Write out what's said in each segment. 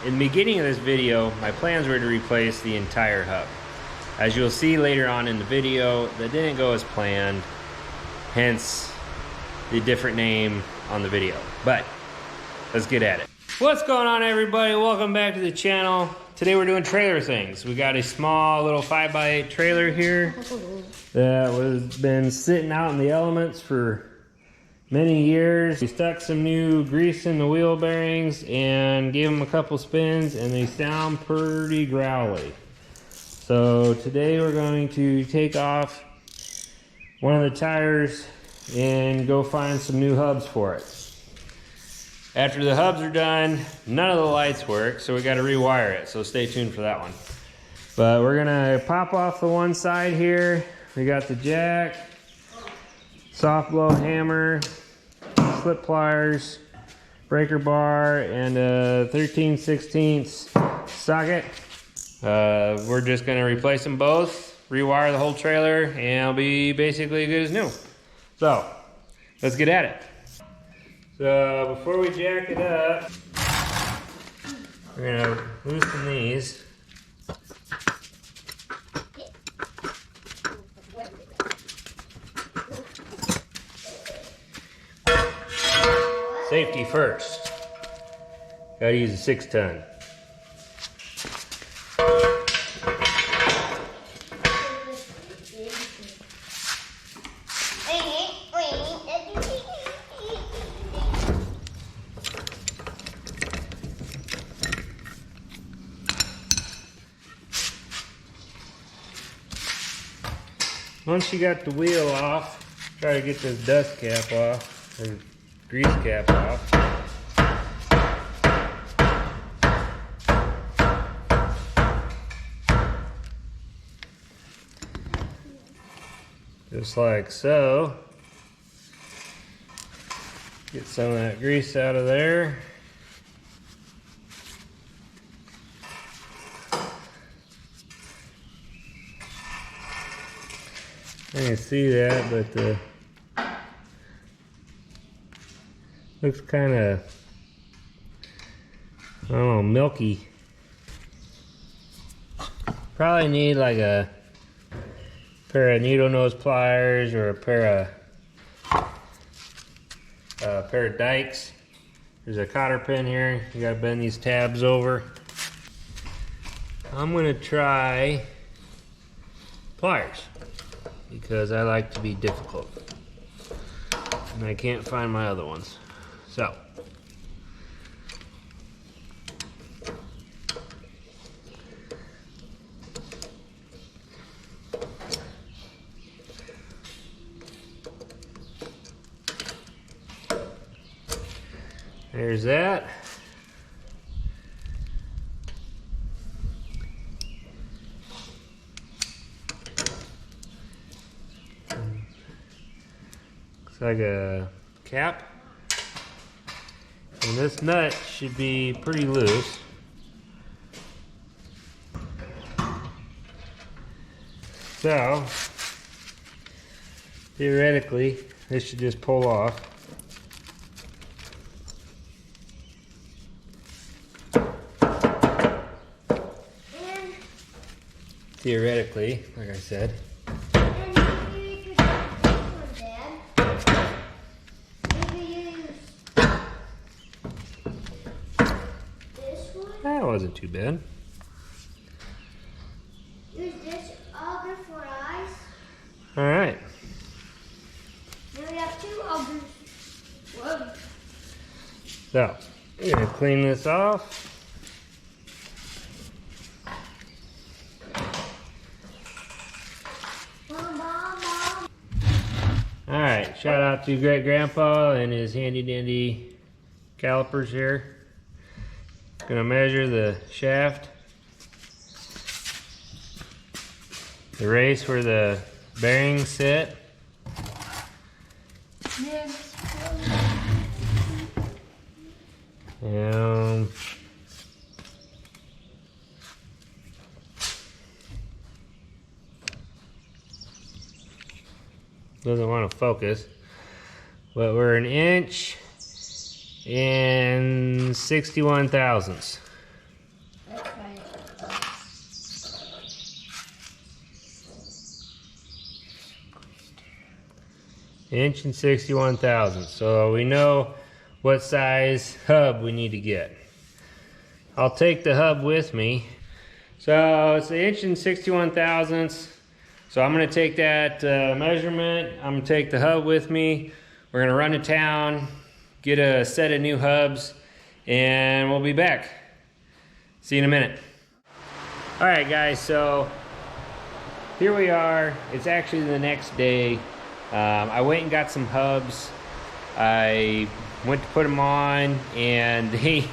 In the beginning of this video, my plans were to replace the entire hub. As you'll see later on in the video, that didn't go as planned, hence the different name on the video. But let's get at it. What's going on, everybody? Welcome back to the channel. Today we're doing trailer things. We got a small little 5x8 trailer here that was been sitting out in the elements for many years. We stuck some new grease in the wheel bearings and gave them a couple spins, and they sound pretty growly. So today we're going to take off one of the tires and go find some new hubs for it. After the hubs are done, none of the lights work, so we got to rewire it, so stay tuned for that one. But we're gonna pop off the one side here. We got the jack, soft blow hammer, slip pliers, breaker bar, and a 13/16 socket. We're just gonna replace them both, rewire the whole trailer, and it'll be basically good as new. So let's get at it. So before we jack it up, we're gonna loosen these. Safety first. Gotta use a 6-ton. Once you got the wheel off, try to get this dust cap off, or grease cap off. Just like so. Get some of that grease out of there. I can see that, but the looks kind of, I don't know, milky. Probably need like a pair of needle nose pliers or a pair of dikes. There's a cotter pin here. You gotta bend these tabs over. I'm gonna try pliers because I like to be difficult and I can't find my other ones. So there's that. Looks like a cap. And this nut should be pretty loose. So, theoretically, this should just pull off. Theoretically, like I said. That wasn't too bad. Use this auger for eyes. All right. Now we have 2 augers. Whoa. So, I'm gonna clean this off. Mom. All right, shout out to Great Grandpa and his handy dandy calipers here. Gonna measure the shaft, the race where the bearings sit. And doesn't want to focus, but we're an inch and 61 thousandths. inch and 61 thousandths. So we know what size hub we need to get. I'll take the hub with me. So it's an inch and 61 thousandths. So I'm gonna take that measurement. I'm gonna take the hub with me. We're gonna run to town, get a set of new hubs, and we'll be back. See you in a minute. All right, guys, so here we are. It's actually the next day. I went and got some hubs. I went to put them on and they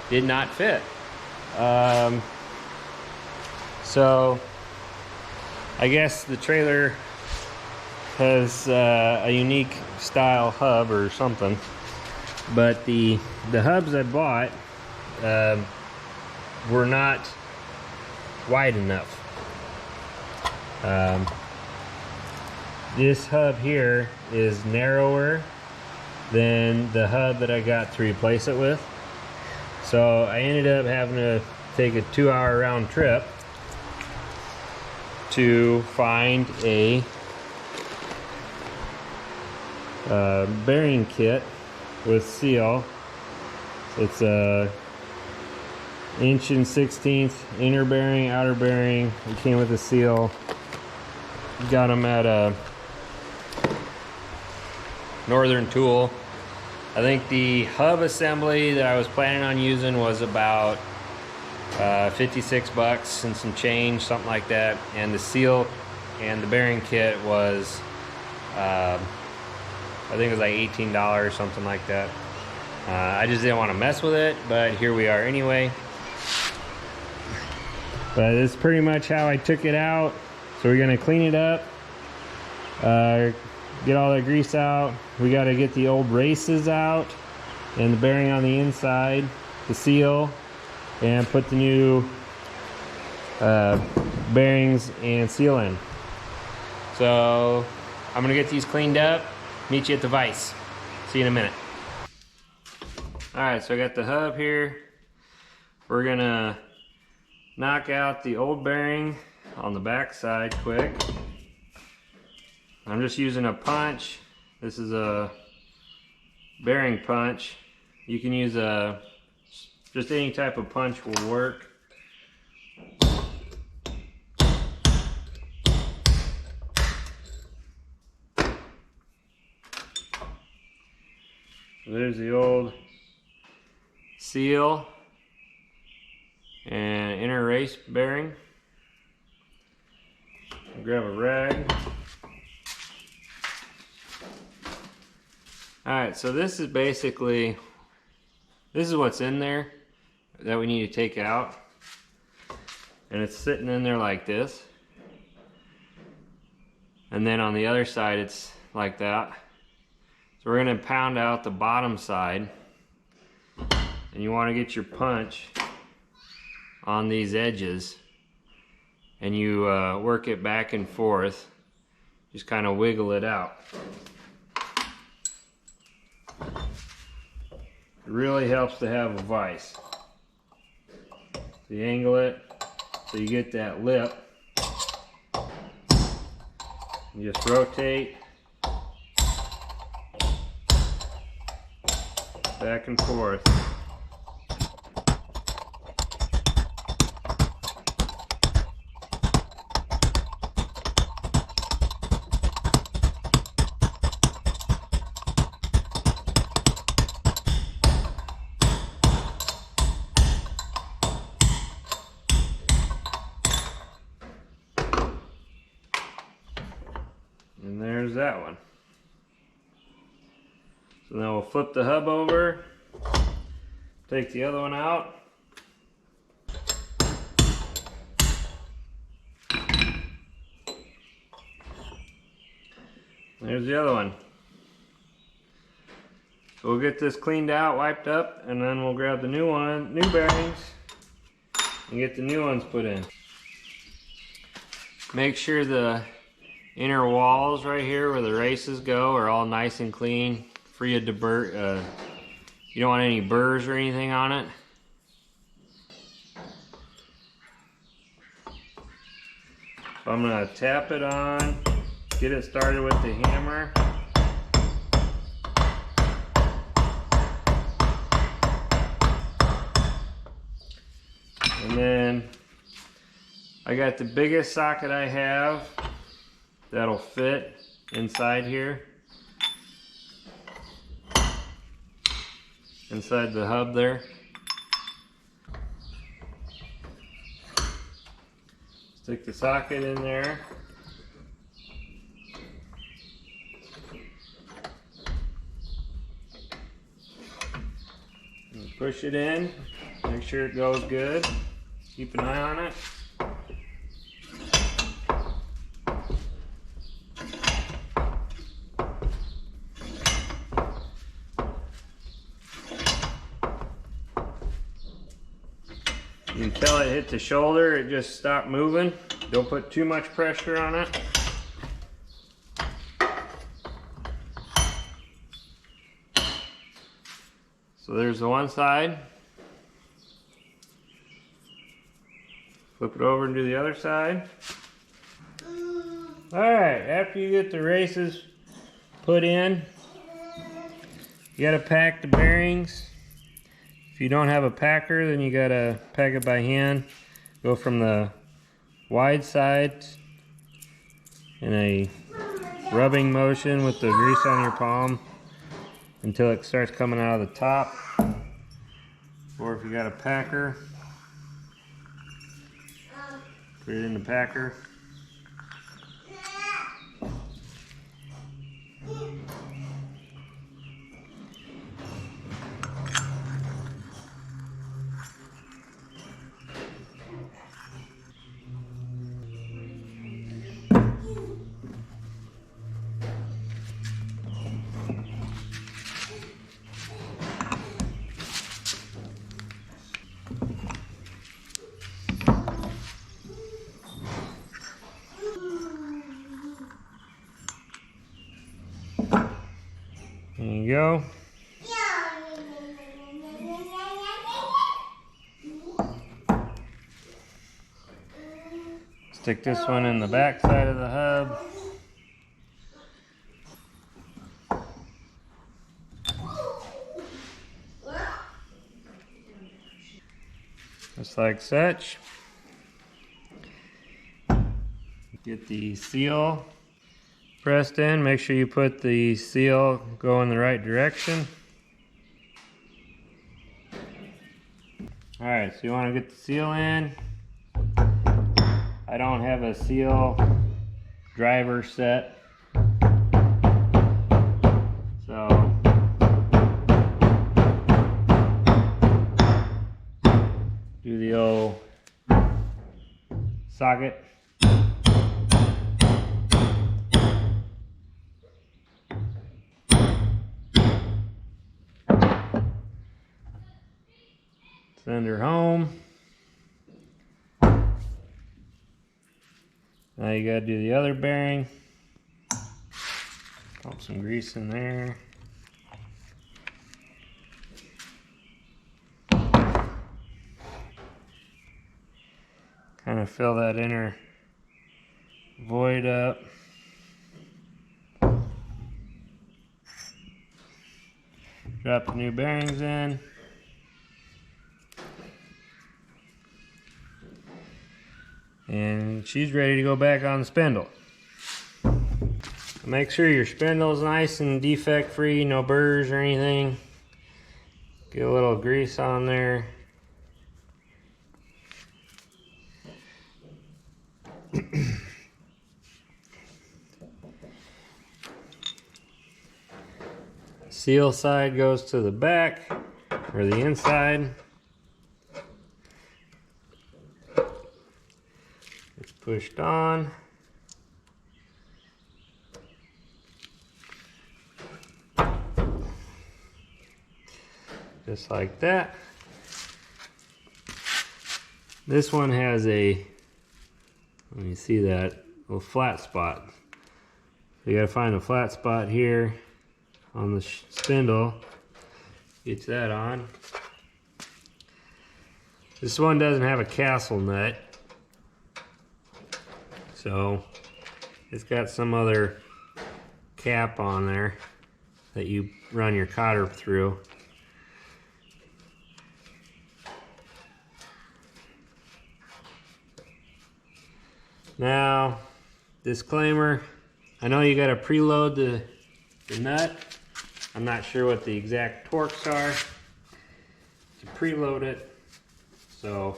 did not fit. So I guess the trailer has a unique style hub or something, but the hubs I bought were not wide enough. This hub here is narrower than the hub that I got to replace it with. So I ended up having to take a 2-hour round trip to find a bearing kit with seal. It's a inch and 16th inner bearing, outer bearing. It came with a seal. Got them at a Northern Tool. I think the hub assembly that I was planning on using was about 56 bucks and some change, something like that. And the seal and the bearing kit was, I think it was like $18, something like that. I just didn't want to mess with it, but here we are anyway. But it's pretty much how I took it out. So we're gonna clean it up, get all the grease out. We gotta get the old races out and the bearing on the inside, the seal, and put the new bearings and seal in. So I'm gonna get these cleaned up, meet you at the vise. See you in a minute. All right, so I got the hub here. We're gonna knock out the old bearing on the back side quick. I'm just using a punch. This is a bearing punch. You can use just any type of punch will work. There's the old seal and inner race bearing. Grab a rag. Alright, so this is basically, this is what's in there that we need to take out. And it's sitting in there like this. And then on the other side it's like that. So we're going to pound out the bottom side. And you want to get your punch on these edges. And you work it back and forth. Just kind of wiggle it out. It really helps to have a vise. So you angle it so you get that lip. You just rotate back and forth. And there's that one. So now we'll flip the hub over, take the other one out. There's the other one. So we'll get this cleaned out, wiped up, and then we'll grab the new one, new bearings, and get the new ones put in. Make sure the inner walls right here where the races go are all nice and clean, free of debris. You don't want any burrs or anything on it. So I'm gonna tap it on, get it started with the hammer, I got the biggest socket I have that'll fit inside here. Inside the hub there. Stick the socket in there. And push it in. Make sure it goes good. Keep an eye on it. Until it hit the shoulder, it just stopped moving. Don't put too much pressure on it. So there's the one side. Flip it over and do the other side. Alright, after you get the races put in, you gotta pack the bearings. If you don't have a packer, then you gotta pack it by hand. Go from the wide side in a rubbing motion with the grease on your palm until it starts coming out of the top. Or if you got a packer, put it in the packer. There you go. Stick this one in the back side of the hub. Just like such. Get the seal pressed in. Make sure you put the seal go in the right direction. Alright, so you want to get the seal in. I don't have a seal driver set, so do the old socket. Send her home. Now you gotta do the other bearing. Pump some grease in there. Kind of fill that inner void up. Drop the new bearings in. And she's ready to go back on the spindle. Make sure your spindle is nice and defect free, no burrs or anything. Get a little grease on there. Seal side goes to the back or the inside. It's pushed on. Just like that. This one has a, let me see that, little flat spot. So you gotta find a flat spot here on the spindle. Get that on. This one doesn't have a castle nut, so it's got some other cap on there that you run your cotter through. Now, disclaimer, I know you gotta preload the nut. I'm not sure what the exact torques are to preload it, so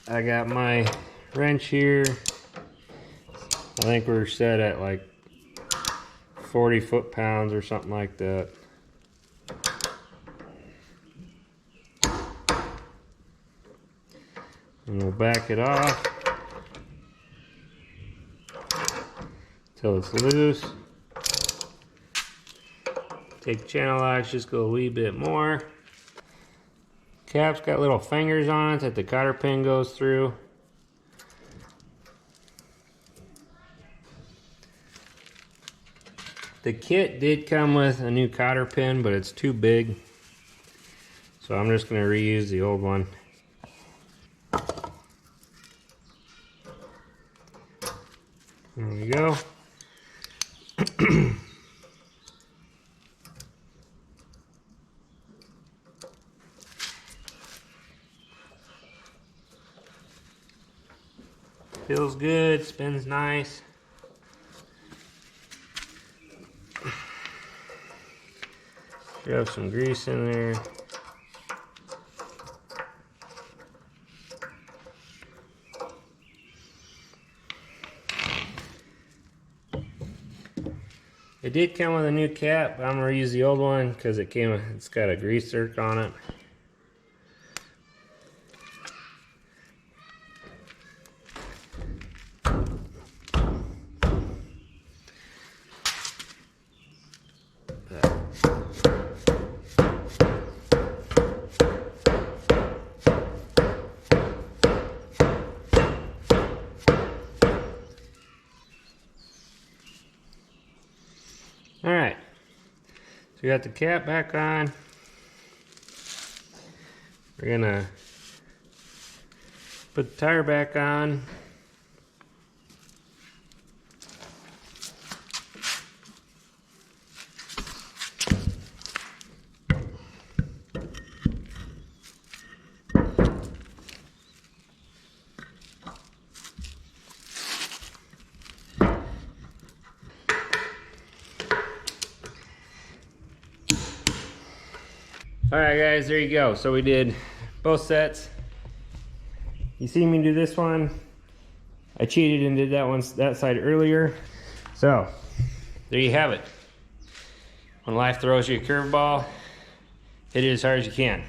I got my wrench here. I think we're set at like 40 foot-pounds or something like that. And we'll back it off till it's loose. Take channel locks, just go a wee bit more. Cap's got little fingers on it that the cotter pin goes through. The kit did come with a new cotter pin, but it's too big. So I'm just going to reuse the old one. There we go. Feels good, spins nice. Shove some grease in there. It did come with a new cap, but I'm gonna use the old one because it's got a grease zerk on it. All right, so we got the cap back on. We're gonna put the tire back on. All right, guys, there you go. So we did both sets. You see me do this one. I cheated and did that side earlier. So there you have it. When life throws you a curveball, hit it as hard as you can.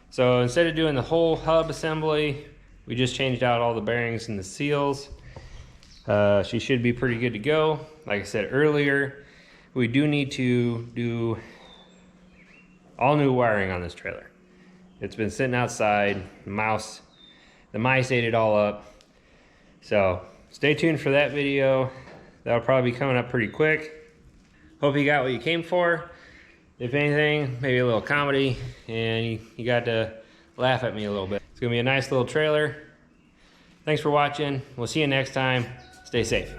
So instead of doing the whole hub assembly, we just changed out all the bearings and the seals. She should be pretty good to go. Like I said earlier, we do need to do all new wiring on this trailer. It's been sitting outside. The mice ate it all up. So stay tuned for that video. That'll probably be coming up pretty quick. Hope you got what you came for. If anything, maybe a little comedy, and you got to laugh at me a little bit. It's gonna be a nice little trailer. Thanks for watching. We'll see you next time. Stay safe.